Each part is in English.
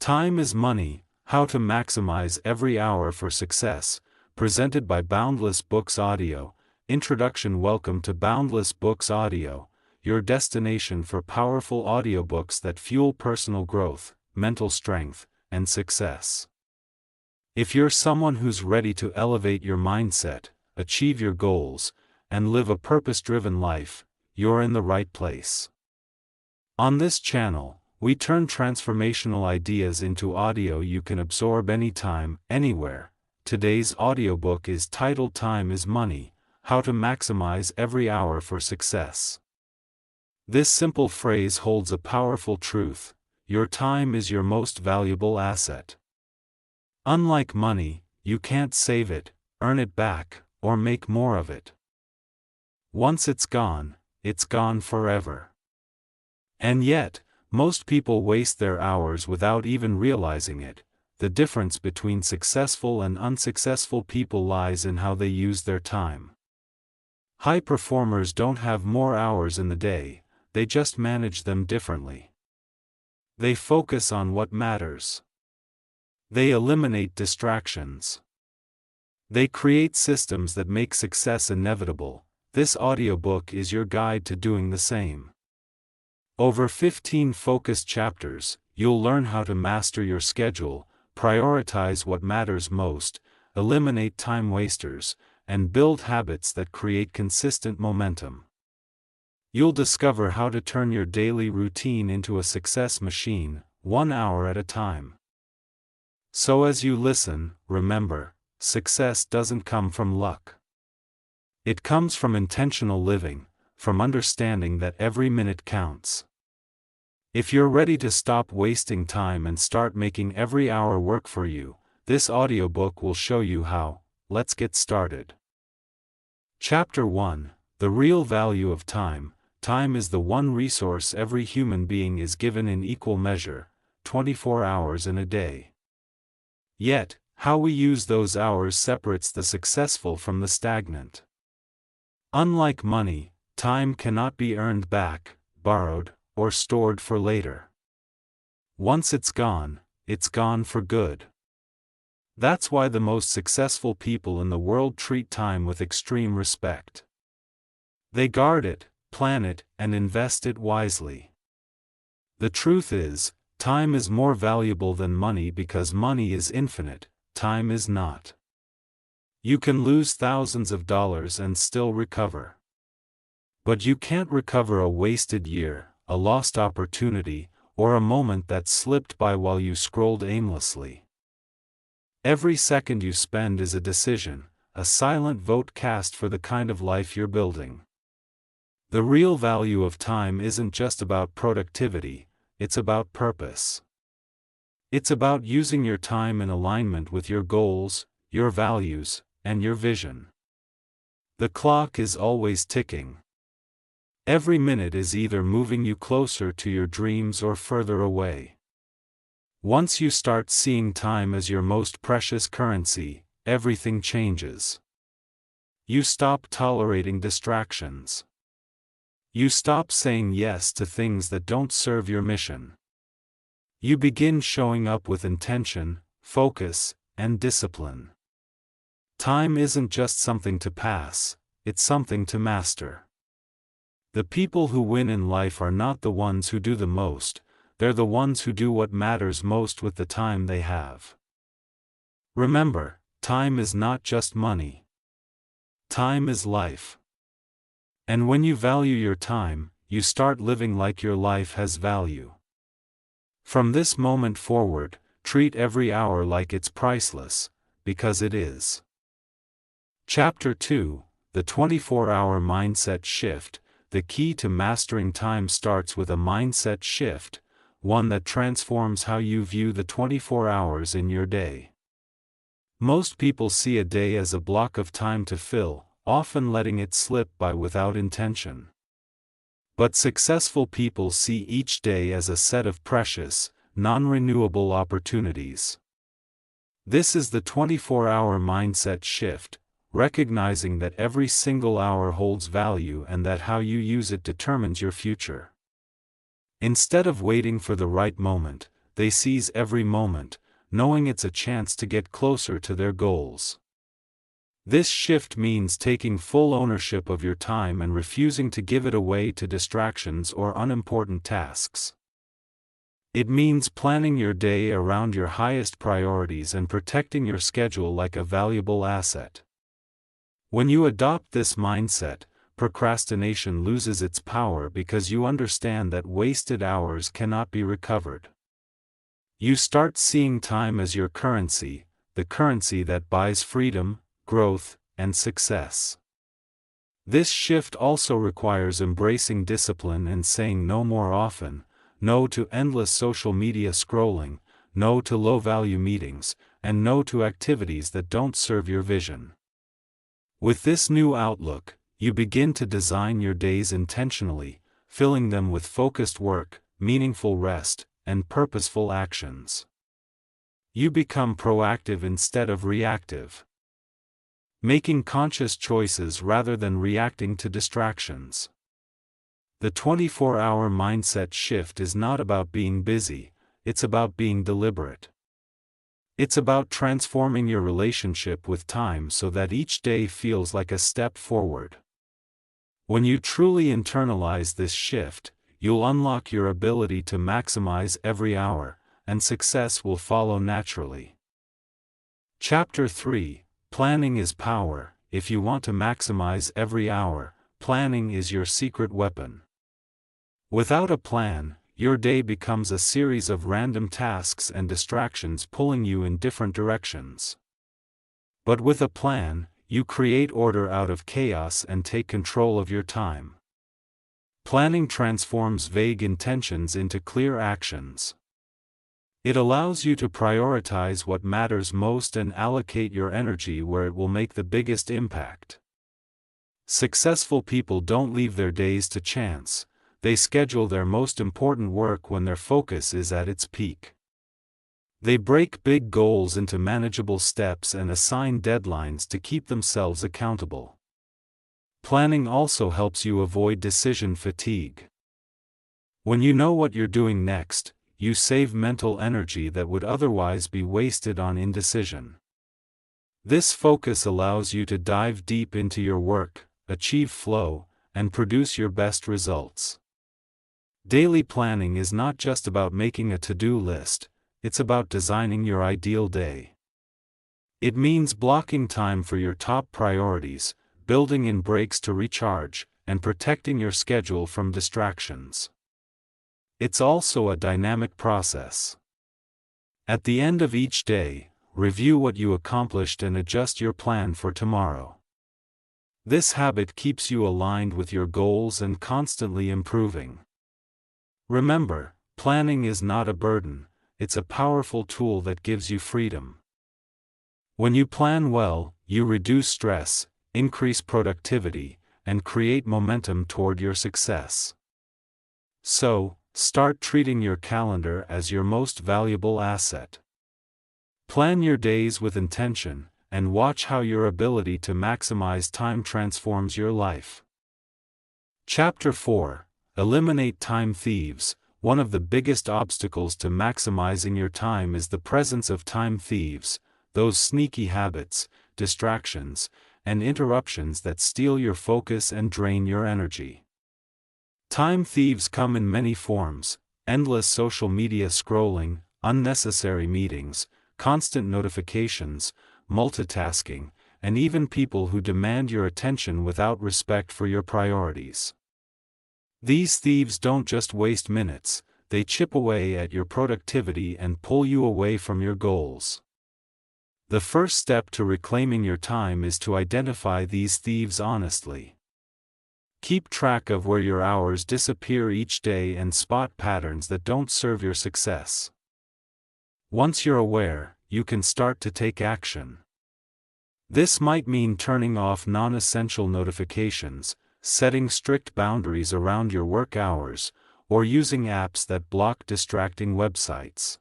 Time is Money, How to Maximize Every Hour for Success, presented by Boundless Books Audio. Introduction. Welcome to Boundless Books Audio, your destination for powerful audiobooks that fuel personal growth, mental strength, and success. If you're someone who's ready to elevate your mindset, achieve your goals, and live a purpose-driven life, you're in the right place. On this channel, we turn transformational ideas into audio you can absorb anytime, anywhere. Today's audiobook is titled Time is Money, How to Maximize Every Hour for Success. This simple phrase holds a powerful truth: your time is your most valuable asset. Unlike money, you can't save it, earn it back, or make more of it. Once it's gone forever. And yet, most people waste their hours without even realizing it. The difference between successful and unsuccessful people lies in how they use their time. High performers don't have more hours in the day, they just manage them differently. They focus on what matters. They eliminate distractions. They create systems that make success inevitable. This audiobook is your guide to doing the same. Over 15 focused chapters, you'll learn how to master your schedule, prioritize what matters most, eliminate time wasters, and build habits that create consistent momentum. You'll discover how to turn your daily routine into a success machine, 1 hour at a time. So as you listen, remember, success doesn't come from luck. It comes from intentional living, from understanding that every minute counts. If you're ready to stop wasting time and start making every hour work for you, this audiobook will show you how. Let's get started. Chapter 1: The Real Value of Time. Time is the one resource every human being is given in equal measure, 24 hours in a day. Yet, how we use those hours separates the successful from the stagnant. Unlike money, time cannot be earned back, borrowed, or stored for later. Once it's gone for good. That's why the most successful people in the world treat time with extreme respect. They guard it, plan it, and invest it wisely. The truth is, time is more valuable than money because money is infinite, time is not. You can lose thousands of dollars and still recover. But you can't recover a wasted year, a lost opportunity, or a moment that slipped by while you scrolled aimlessly. Every second you spend is a decision, a silent vote cast for the kind of life you're building. The real value of time isn't just about productivity, it's about purpose. It's about using your time in alignment with your goals, your values, and your vision. The clock is always ticking. Every minute is either moving you closer to your dreams or further away. Once you start seeing time as your most precious currency, everything changes. You stop tolerating distractions. You stop saying yes to things that don't serve your mission. You begin showing up with intention, focus, and discipline. Time isn't just something to pass, it's something to master. The people who win in life are not the ones who do the most, they're the ones who do what matters most with the time they have. Remember, time is not just money. Time is life. And when you value your time, you start living like your life has value. From this moment forward, treat every hour like it's priceless, because it is. Chapter 2: The 24-Hour Mindset Shift. The key to mastering time starts with a mindset shift, one that transforms how you view the 24 hours in your day. Most people see a day as a block of time to fill, often letting it slip by without intention. But successful people see each day as a set of precious, non-renewable opportunities. This is the 24-hour mindset shift, recognizing that every single hour holds value and that how you use it determines your future. Instead of waiting for the right moment, they seize every moment, knowing it's a chance to get closer to their goals. This shift means taking full ownership of your time and refusing to give it away to distractions or unimportant tasks. It means planning your day around your highest priorities and protecting your schedule like a valuable asset. When you adopt this mindset, procrastination loses its power because you understand that wasted hours cannot be recovered. You start seeing time as your currency, the currency that buys freedom, growth, and success. This shift also requires embracing discipline and saying no more often, no to endless social media scrolling, no to low-value meetings, and no to activities that don't serve your vision. With this new outlook, you begin to design your days intentionally, filling them with focused work, meaningful rest, and purposeful actions. You become proactive instead of reactive, making conscious choices rather than reacting to distractions. The 24-hour mindset shift is not about being busy, it's about being deliberate. It's about transforming your relationship with time so that each day feels like a step forward. When you truly internalize this shift, you'll unlock your ability to maximize every hour, and success will follow naturally. Chapter 3: Planning is Power. If you want to maximize every hour, planning is your secret weapon. Without a plan, your day becomes a series of random tasks and distractions pulling you in different directions. But with a plan, you create order out of chaos and take control of your time. Planning transforms vague intentions into clear actions. It allows you to prioritize what matters most and allocate your energy where it will make the biggest impact. Successful people don't leave their days to chance. They schedule their most important work when their focus is at its peak. They break big goals into manageable steps and assign deadlines to keep themselves accountable. Planning also helps you avoid decision fatigue. When you know what you're doing next, you save mental energy that would otherwise be wasted on indecision. This focus allows you to dive deep into your work, achieve flow, and produce your best results. Daily planning is not just about making a to-do list, it's about designing your ideal day. It means blocking time for your top priorities, building in breaks to recharge, and protecting your schedule from distractions. It's also a dynamic process. At the end of each day, review what you accomplished and adjust your plan for tomorrow. This habit keeps you aligned with your goals and constantly improving. Remember, planning is not a burden, it's a powerful tool that gives you freedom. When you plan well, you reduce stress, increase productivity, and create momentum toward your success. So, start treating your calendar as your most valuable asset. Plan your days with intention, and watch how your ability to maximize time transforms your life. Chapter 4: Eliminate time thieves. One of the biggest obstacles to maximizing your time is the presence of time thieves, those sneaky habits, distractions, and interruptions that steal your focus and drain your energy. Time thieves come in many forms: endless social media scrolling, unnecessary meetings, constant notifications, multitasking, and even people who demand your attention without respect for your priorities. These thieves don't just waste minutes, they chip away at your productivity and pull you away from your goals. The first step to reclaiming your time is to identify these thieves honestly. Keep track of where your hours disappear each day and spot patterns that don't serve your success. Once you're aware, you can start to take action. This might mean turning off non-essential notifications, setting strict boundaries around your work hours, or using apps that block distracting websites.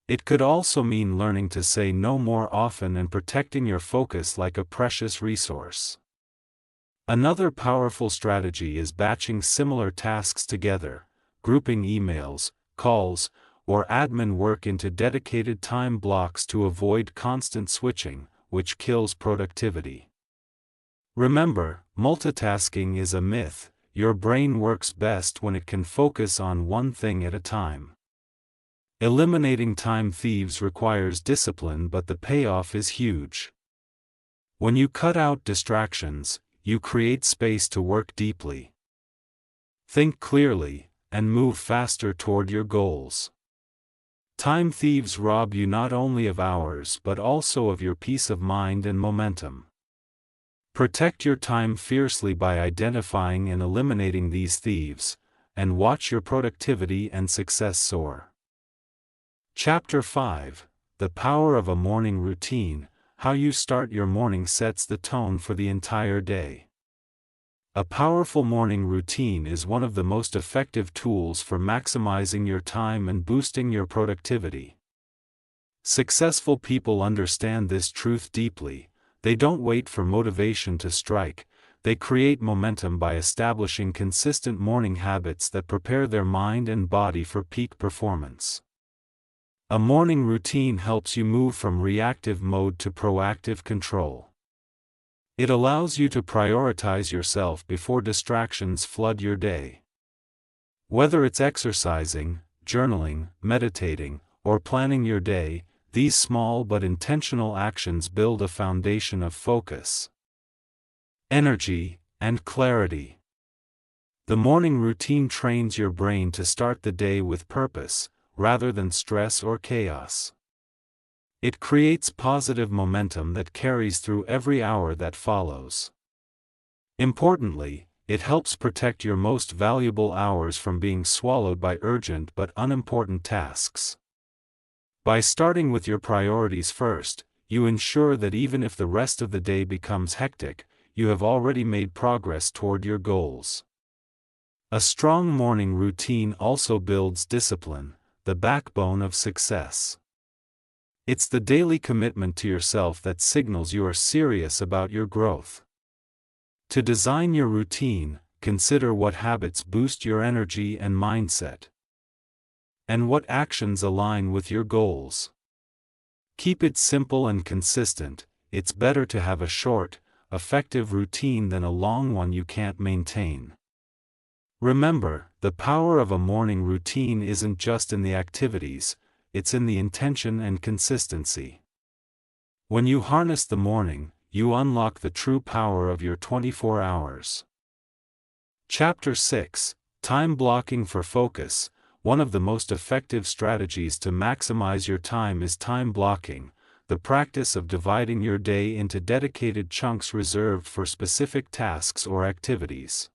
It could also mean learning to say no more often and protecting your focus like a precious resource. Another powerful strategy is batching similar tasks together, grouping emails, calls, or admin work into dedicated time blocks to avoid constant switching, which kills productivity. Remember, multitasking is a myth. Your brain works best when it can focus on one thing at a time. Eliminating time thieves requires discipline, but the payoff is huge. When you cut out distractions, you create space to work deeply, think clearly, and move faster toward your goals. Time thieves rob you not only of hours but also of your peace of mind and momentum. Protect your time fiercely by identifying and eliminating these thieves, and watch your productivity and success soar. Chapter 5: The Power of a Morning Routine. How you start your morning sets the tone for the entire day. A powerful morning routine is one of the most effective tools for maximizing your time and boosting your productivity. Successful people understand this truth deeply. They don't wait for motivation to strike, they create momentum by establishing consistent morning habits that prepare their mind and body for peak performance. A morning routine helps you move from reactive mode to proactive control. It allows you to prioritize yourself before distractions flood your day. Whether it's exercising, journaling, meditating, or planning your day, these small but intentional actions build a foundation of focus, energy, and clarity. The morning routine trains your brain to start the day with purpose, rather than stress or chaos. It creates positive momentum that carries through every hour that follows. Importantly, it helps protect your most valuable hours from being swallowed by urgent but unimportant tasks. By starting with your priorities first, you ensure that even if the rest of the day becomes hectic, you have already made progress toward your goals. A strong morning routine also builds discipline, the backbone of success. It's the daily commitment to yourself that signals you are serious about your growth. To design your routine, consider what habits boost your energy and mindset, and what actions align with your goals. Keep it simple and consistent. It's better to have a short, effective routine than a long one you can't maintain. Remember, the power of a morning routine isn't just in the activities, it's in the intention and consistency. When you harness the morning, you unlock the true power of your 24 hours. Chapter 6: Time Blocking for Focus. One of the most effective strategies to maximize your time is time blocking, the practice of dividing your day into dedicated chunks reserved for specific tasks or activities.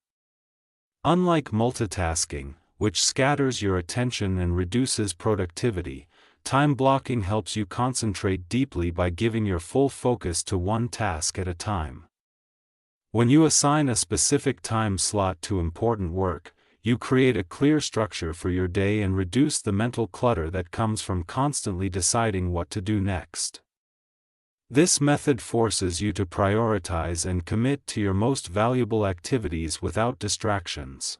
Unlike multitasking, which scatters your attention and reduces productivity, time blocking helps you concentrate deeply by giving your full focus to one task at a time. When you assign a specific time slot to important work, you create a clear structure for your day and reduce the mental clutter that comes from constantly deciding what to do next. This method forces you to prioritize and commit to your most valuable activities without distractions.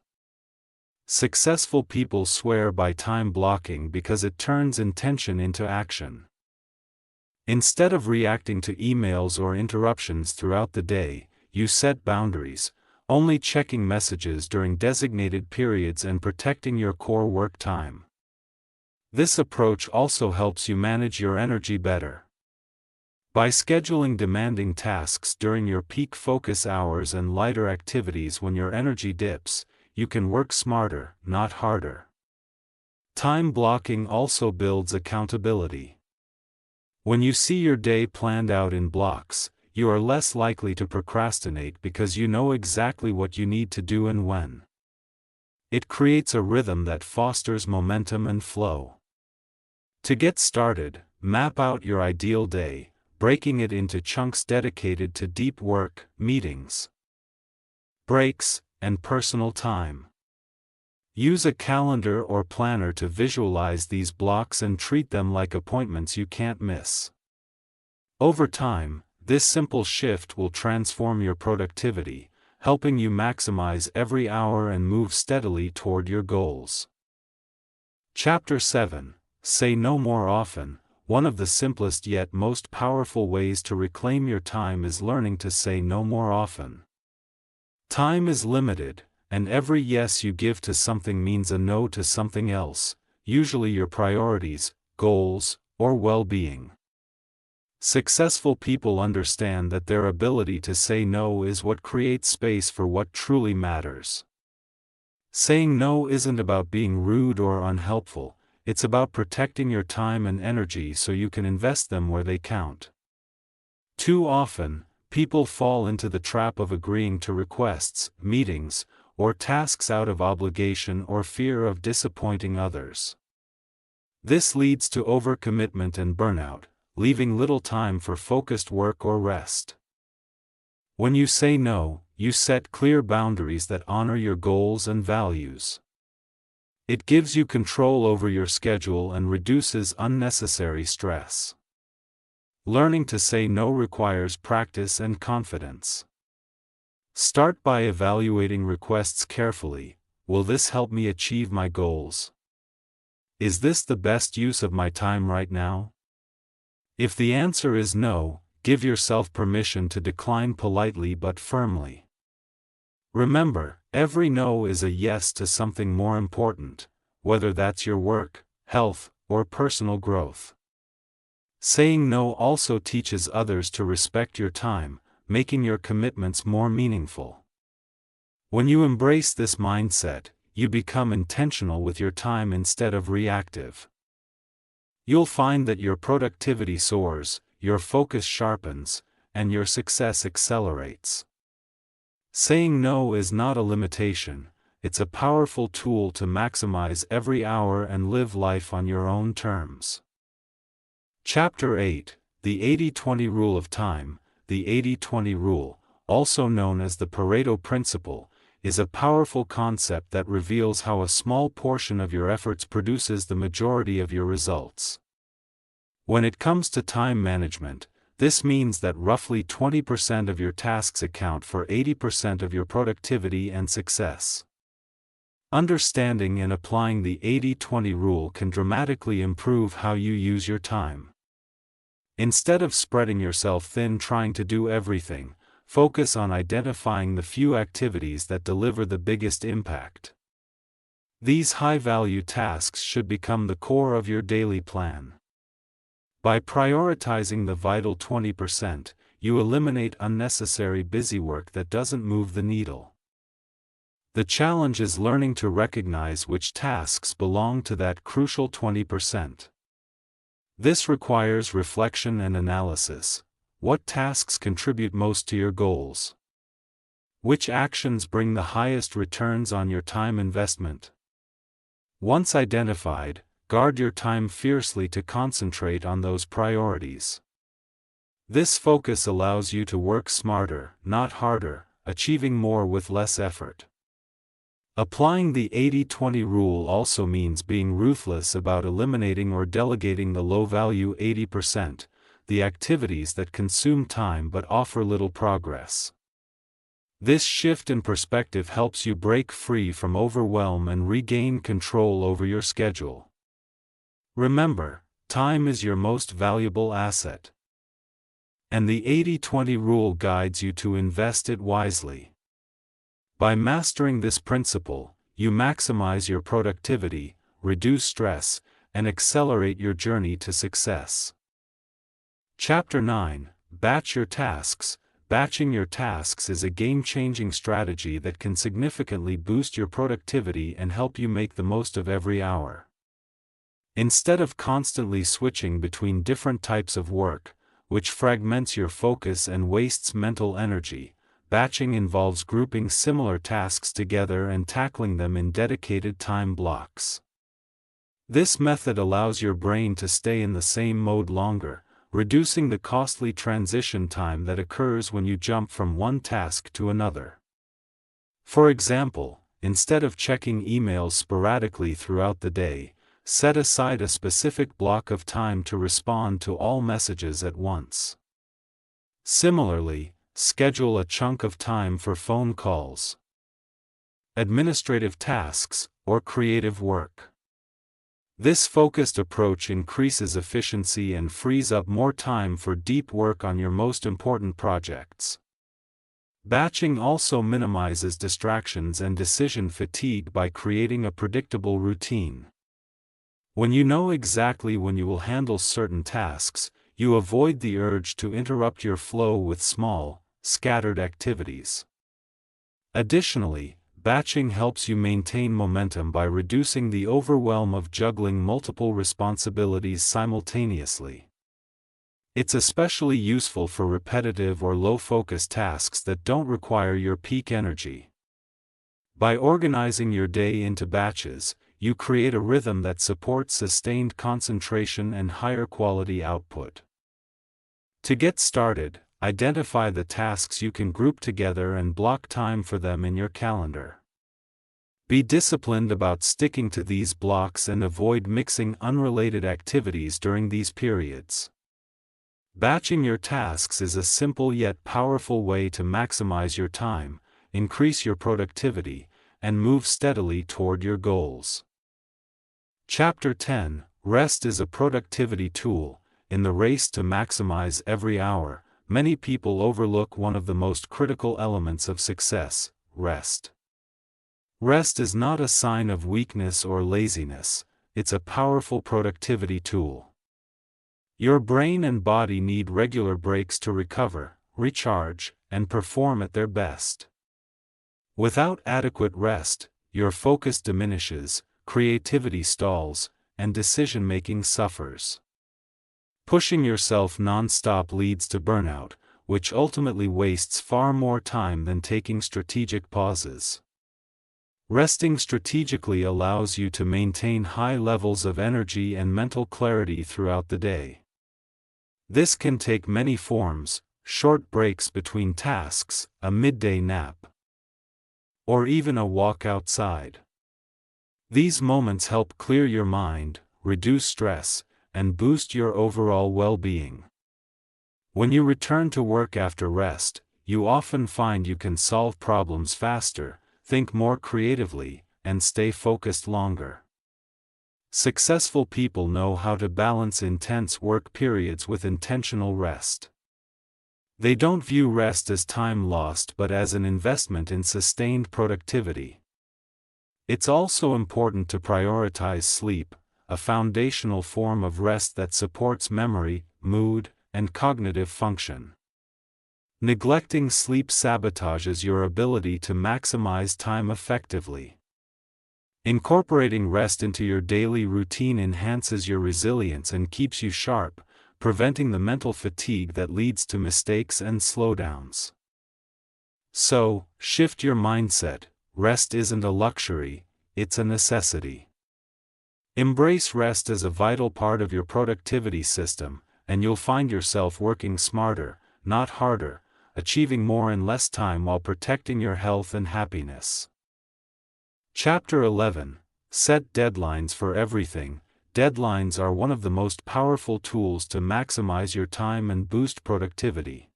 Successful people swear by time blocking because it turns intention into action. Instead of reacting to emails or interruptions throughout the day, you set boundaries, only checking messages during designated periods and protecting your core work time. This approach also helps you manage your energy better. By scheduling demanding tasks during your peak focus hours and lighter activities when your energy dips, you can work smarter, not harder. Time blocking also builds accountability. When you see your day planned out in blocks, you are less likely to procrastinate because you know exactly what you need to do and when. It creates a rhythm that fosters momentum and flow. To get started, map out your ideal day, breaking it into chunks dedicated to deep work, meetings, breaks, and personal time. Use a calendar or planner to visualize these blocks and treat them like appointments you can't miss. Over time, this simple shift will transform your productivity, helping you maximize every hour and move steadily toward your goals. Chapter 7: say no more often. One of the simplest yet most powerful ways to reclaim your time is learning to say no more often. Time is limited, and every yes you give to something means a no to something else, usually your priorities, goals, or well-being. Successful people understand that their ability to say no is what creates space for what truly matters. Saying no isn't about being rude or unhelpful, it's about protecting your time and energy so you can invest them where they count. Too often, people fall into the trap of agreeing to requests, meetings, or tasks out of obligation or fear of disappointing others. This leads to overcommitment and burnout, leaving little time for focused work or rest. When you say no, you set clear boundaries that honor your goals and values. It gives you control over your schedule and reduces unnecessary stress. Learning to say no requires practice and confidence. Start by evaluating requests carefully. Will this help me achieve my goals? Is this the best use of my time right now? If the answer is no, give yourself permission to decline politely but firmly. Remember, every no is a yes to something more important, whether that's your work, health, or personal growth. Saying no also teaches others to respect your time, making your commitments more meaningful. When you embrace this mindset, you become intentional with your time instead of reactive. You'll find that your productivity soars, your focus sharpens, and your success accelerates. Saying no is not a limitation, it's a powerful tool to maximize every hour and live life on your own terms. Chapter 8, The 80-20 Rule of Time. The 80-20 rule, also known as the Pareto Principle, is a powerful concept that reveals how a small portion of your efforts produces the majority of your results. When it comes to time management, this means that roughly 20% of your tasks account for 80% of your productivity and success. Understanding and applying the 80-20 rule can dramatically improve how you use your time. Instead of spreading yourself thin trying to do everything, focus on identifying the few activities that deliver the biggest impact. These high-value tasks should become the core of your daily plan. By prioritizing the vital 20%, you eliminate unnecessary busywork that doesn't move the needle. The challenge is learning to recognize which tasks belong to that crucial 20%. This requires reflection and analysis. What tasks contribute most to your goals? Which actions bring the highest returns on your time investment? Once identified, guard your time fiercely to concentrate on those priorities. This focus allows you to work smarter, not harder, achieving more with less effort. Applying the 80-20 rule also means being ruthless about eliminating or delegating the low-value 80%, the activities that consume time but offer little progress. This shift in perspective helps you break free from overwhelm and regain control over your schedule. Remember, time is your most valuable asset. And the 80-20 rule guides you to invest it wisely. By mastering this principle, you maximize your productivity, reduce stress, and accelerate your journey to success. Chapter 9, Batch Your Tasks. Batching your tasks is a game-changing strategy that can significantly boost your productivity and help you make the most of every hour. Instead of constantly switching between different types of work, which fragments your focus and wastes mental energy, batching involves grouping similar tasks together and tackling them in dedicated time blocks. This method allows your brain to stay in the same mode longer, reducing the costly transition time that occurs when you jump from one task to another. For example, instead of checking emails sporadically throughout the day, set aside a specific block of time to respond to all messages at once. Similarly, schedule a chunk of time for phone calls, administrative tasks, or creative work. This focused approach increases efficiency and frees up more time for deep work on your most important projects. Batching also minimizes distractions and decision fatigue by creating a predictable routine. When you know exactly when you will handle certain tasks, you avoid the urge to interrupt your flow with small, scattered activities. Additionally, batching helps you maintain momentum by reducing the overwhelm of juggling multiple responsibilities simultaneously. It's especially useful for repetitive or low-focus tasks that don't require your peak energy. By organizing your day into batches, you create a rhythm that supports sustained concentration and higher quality output. To get started, identify the tasks you can group together and block time for them in your calendar. Be disciplined about sticking to these blocks and avoid mixing unrelated activities during these periods. Batching your tasks is a simple yet powerful way to maximize your time, increase your productivity, and move steadily toward your goals. Chapter 10: Rest is a productivity tool. In the race to maximize every hour, many people overlook one of the most critical elements of success: rest. Rest is not a sign of weakness or laziness, it's a powerful productivity tool. Your brain and body need regular breaks to recover, recharge, and perform at their best. Without adequate rest, your focus diminishes, creativity stalls, and decision-making suffers. Pushing yourself non-stop leads to burnout, which ultimately wastes far more time than taking strategic pauses. Resting strategically allows you to maintain high levels of energy and mental clarity throughout the day. This can take many forms: short breaks between tasks, a midday nap, or even a walk outside. These moments help clear your mind, reduce stress, and boost your overall well-being. When you return to work after rest, you often find you can solve problems faster, think more creatively, and stay focused longer. Successful people know how to balance intense work periods with intentional rest. They don't view rest as time lost but as an investment in sustained productivity. It's also important to prioritize sleep, a foundational form of rest that supports memory, mood, and cognitive function. Neglecting sleep sabotages your ability to maximize time effectively. Incorporating rest into your daily routine enhances your resilience and keeps you sharp, preventing the mental fatigue that leads to mistakes and slowdowns. So, shift your mindset: rest isn't a luxury, it's a necessity. Embrace rest as a vital part of your productivity system, and you'll find yourself working smarter, not harder, achieving more in less time while protecting your health and happiness. Chapter 11: Set deadlines for everything. Deadlines are one of the most powerful tools to maximize your time and boost productivity.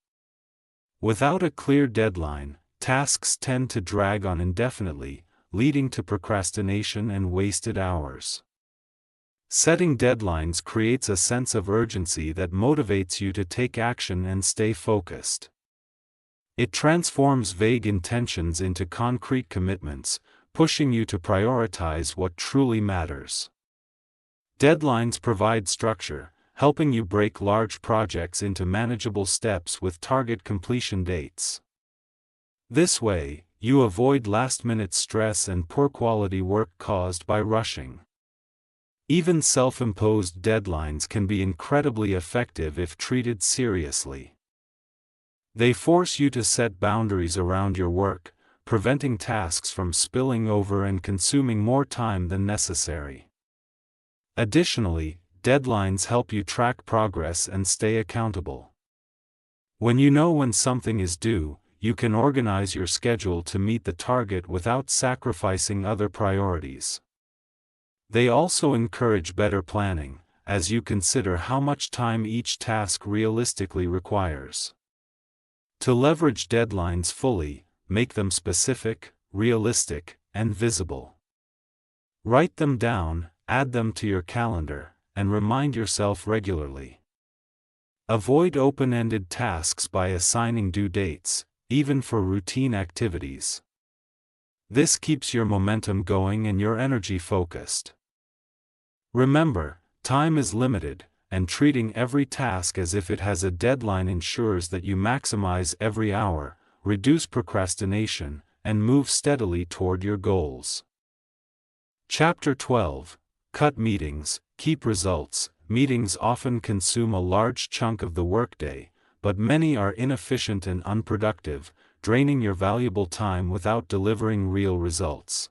Without a clear deadline, tasks tend to drag on indefinitely, leading to procrastination and wasted hours. Setting deadlines creates a sense of urgency that motivates you to take action and stay focused. It transforms vague intentions into concrete commitments, pushing you to prioritize what truly matters. Deadlines provide structure, helping you break large projects into manageable steps with target completion dates. This way, you avoid last-minute stress and poor quality work caused by rushing. Even self-imposed deadlines can be incredibly effective if treated seriously. They force you to set boundaries around your work, preventing tasks from spilling over and consuming more time than necessary. Additionally, deadlines help you track progress and stay accountable. When you know when something is due, you can organize your schedule to meet the target without sacrificing other priorities. They also encourage better planning, as you consider how much time each task realistically requires. To leverage deadlines fully, make them specific, realistic, and visible. Write them down, add them to your calendar, and remind yourself regularly. Avoid open-ended tasks by assigning due dates, even for routine activities. This keeps your momentum going and your energy focused. Remember, time is limited, and treating every task as if it has a deadline ensures that you maximize every hour, reduce procrastination, and move steadily toward your goals. Chapter 12. Cut meetings, keep results. Meetings often consume a large chunk of the workday, but many are inefficient and unproductive, draining your valuable time without delivering real results.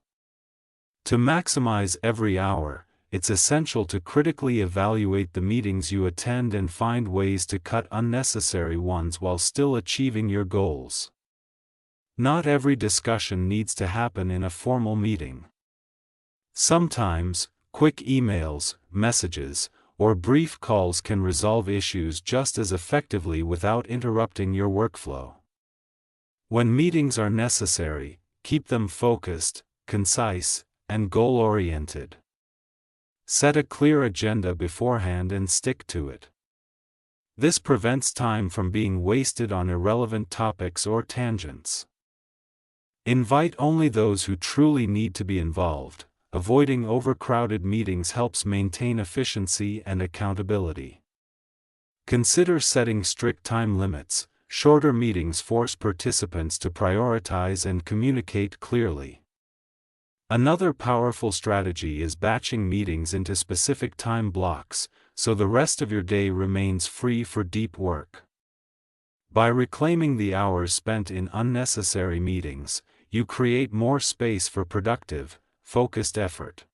To maximize every hour, it's essential to critically evaluate the meetings you attend and find ways to cut unnecessary ones while still achieving your goals. Not every discussion needs to happen in a formal meeting. Sometimes, quick emails, messages, or brief calls can resolve issues just as effectively without interrupting your workflow. When meetings are necessary, keep them focused, concise, and goal-oriented. Set a clear agenda beforehand and stick to it. This prevents time from being wasted on irrelevant topics or tangents. Invite only those who truly need to be involved. Avoiding overcrowded meetings helps maintain efficiency and accountability. Consider setting strict time limits. Shorter meetings force participants to prioritize and communicate clearly. Another powerful strategy is batching meetings into specific time blocks, so the rest of your day remains free for deep work. By reclaiming the hours spent in unnecessary meetings, you create more space for productive, focused effort.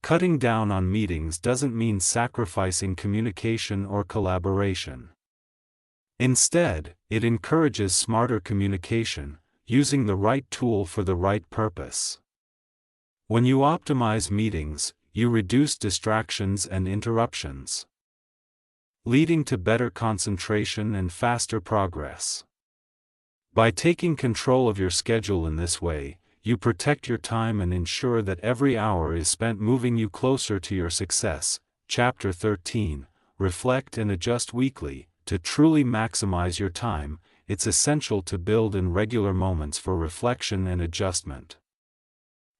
Cutting down on meetings doesn't mean sacrificing communication or collaboration. Instead, it encourages smarter communication, using the right tool for the right purpose. When you optimize meetings, you reduce distractions and interruptions, leading to better concentration and faster progress. By taking control of your schedule in this way, you protect your time and ensure that every hour is spent moving you closer to your success. Chapter 13. Reflect and adjust weekly. To truly maximize your time, it's essential to build in regular moments for reflection and adjustment.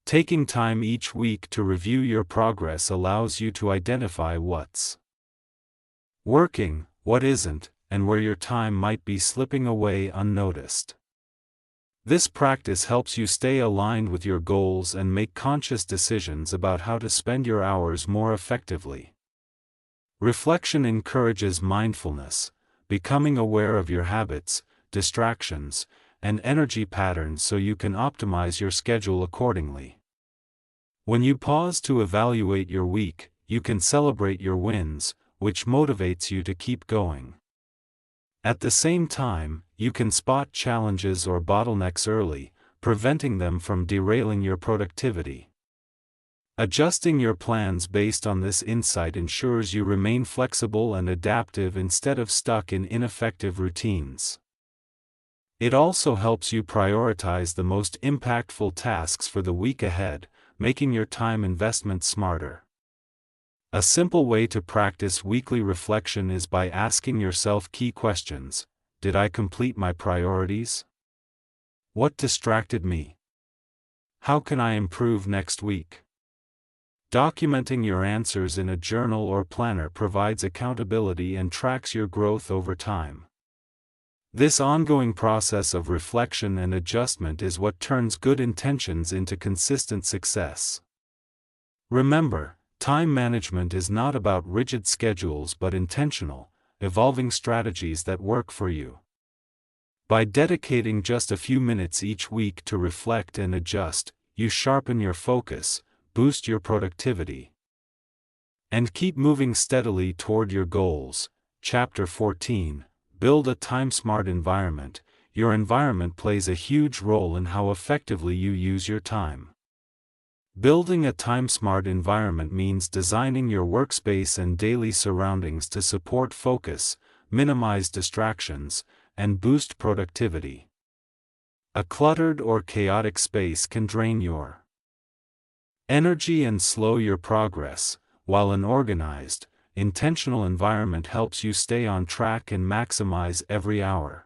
Taking time each week to review your progress allows you to identify what's working, what isn't, and where your time might be slipping away unnoticed. This practice helps you stay aligned with your goals and make conscious decisions about how to spend your hours more effectively. Reflection encourages mindfulness, becoming aware of your habits, distractions, and energy patterns so you can optimize your schedule accordingly. When you pause to evaluate your week, you can celebrate your wins, which motivates you to keep going. At the same time, you can spot challenges or bottlenecks early, preventing them from derailing your productivity. Adjusting your plans based on this insight ensures you remain flexible and adaptive instead of stuck in ineffective routines. It also helps you prioritize the most impactful tasks for the week ahead, making your time investment smarter. A simple way to practice weekly reflection is by asking yourself key questions. Did I complete my priorities? What distracted me? How can I improve next week? Documenting your answers in a journal or planner provides accountability and tracks your growth over time. This ongoing process of reflection and adjustment is what turns good intentions into consistent success. Remember, time management is not about rigid schedules but intentional, evolving strategies that work for you. By dedicating just a few minutes each week to reflect and adjust, you sharpen your focus, boost your productivity, and keep moving steadily toward your goals. Chapter 14. Build a time-smart environment. Your environment plays a huge role in how effectively you use your time. Building a time-smart environment means designing your workspace and daily surroundings to support focus, minimize distractions, and boost productivity. A cluttered or chaotic space can drain your energy and slow your progress, while an organized, intentional environment helps you stay on track and maximize every hour.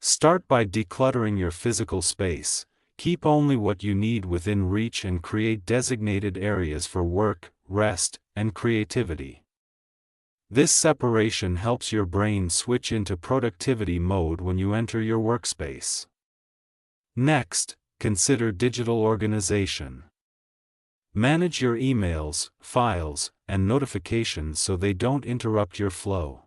Start by decluttering your physical space. Keep only what you need within reach and create designated areas for work, rest, and creativity. This separation helps your brain switch into productivity mode when you enter your workspace. Next, consider digital organization. Manage your emails, files, and notifications so they don't interrupt your flow.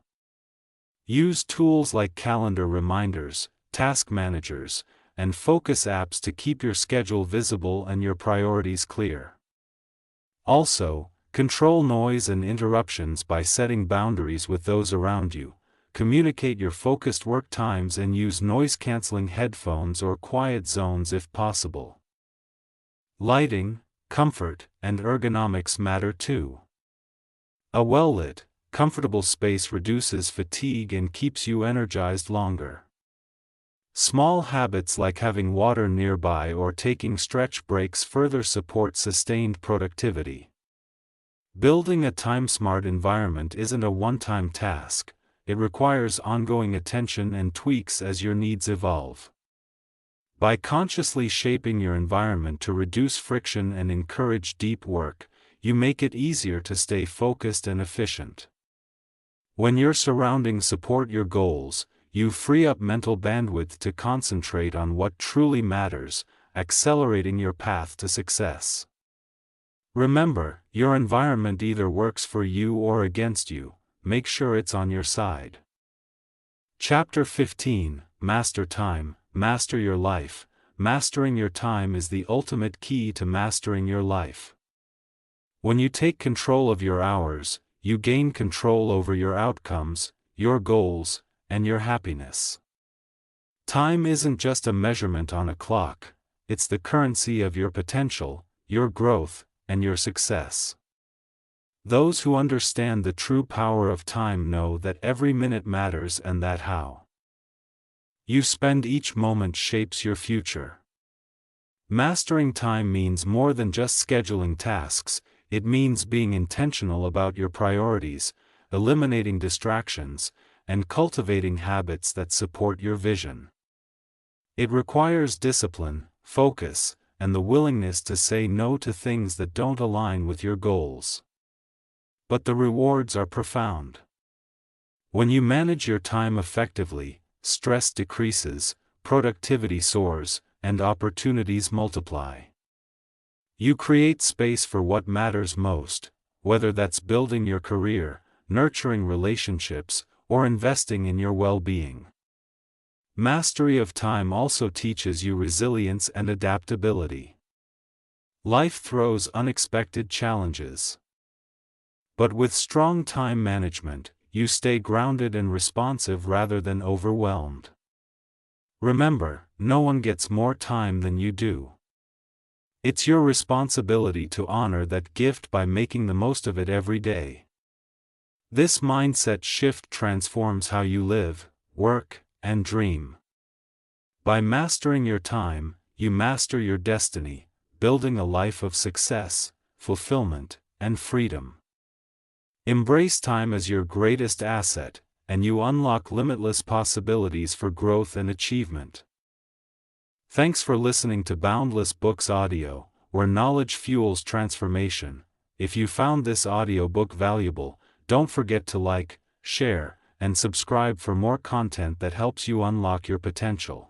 Use tools like calendar reminders, task managers, and focus apps to keep your schedule visible and your priorities clear. Also, control noise and interruptions by setting boundaries with those around you. Communicate your focused work times and use noise-canceling headphones or quiet zones if possible. Lighting, comfort, and ergonomics matter too. A well-lit, comfortable space reduces fatigue and keeps you energized longer. Small habits like having water nearby or taking stretch breaks further support sustained productivity. Building a time-smart environment isn't a one-time task. It requires ongoing attention and tweaks as your needs evolve. By consciously shaping your environment to reduce friction and encourage deep work, you make it easier to stay focused and efficient. When your surroundings support your goals, you free up mental bandwidth to concentrate on what truly matters, accelerating your path to success. Remember, your environment either works for you or against you. Make sure it's on your side. Chapter 15, Master Time, Master Your Life. Mastering your time is the ultimate key to mastering your life. When you take control of your hours, you gain control over your outcomes, your goals, and your happiness. Time isn't just a measurement on a clock, it's the currency of your potential, your growth, and your success. Those who understand the true power of time know that every minute matters and that how you spend each moment shapes your future. Mastering time means more than just scheduling tasks, it means being intentional about your priorities, eliminating distractions, and cultivating habits that support your vision. It requires discipline, focus, and the willingness to say no to things that don't align with your goals. But the rewards are profound. When you manage your time effectively, stress decreases, productivity soars, and opportunities multiply. You create space for what matters most, whether that's building your career, nurturing relationships, or investing in your well-being. Mastery of time also teaches you resilience and adaptability. Life throws unexpected challenges. But with strong time management, you stay grounded and responsive rather than overwhelmed. Remember, no one gets more time than you do. It's your responsibility to honor that gift by making the most of it every day. This mindset shift transforms how you live, work, and dream. By mastering your time, you master your destiny, building a life of success, fulfillment, and freedom. Embrace time as your greatest asset, and you unlock limitless possibilities for growth and achievement. Thanks for listening to Boundless Books Audio, where knowledge fuels transformation. If you found this audiobook valuable, don't forget to like, share, and subscribe for more content that helps you unlock your potential.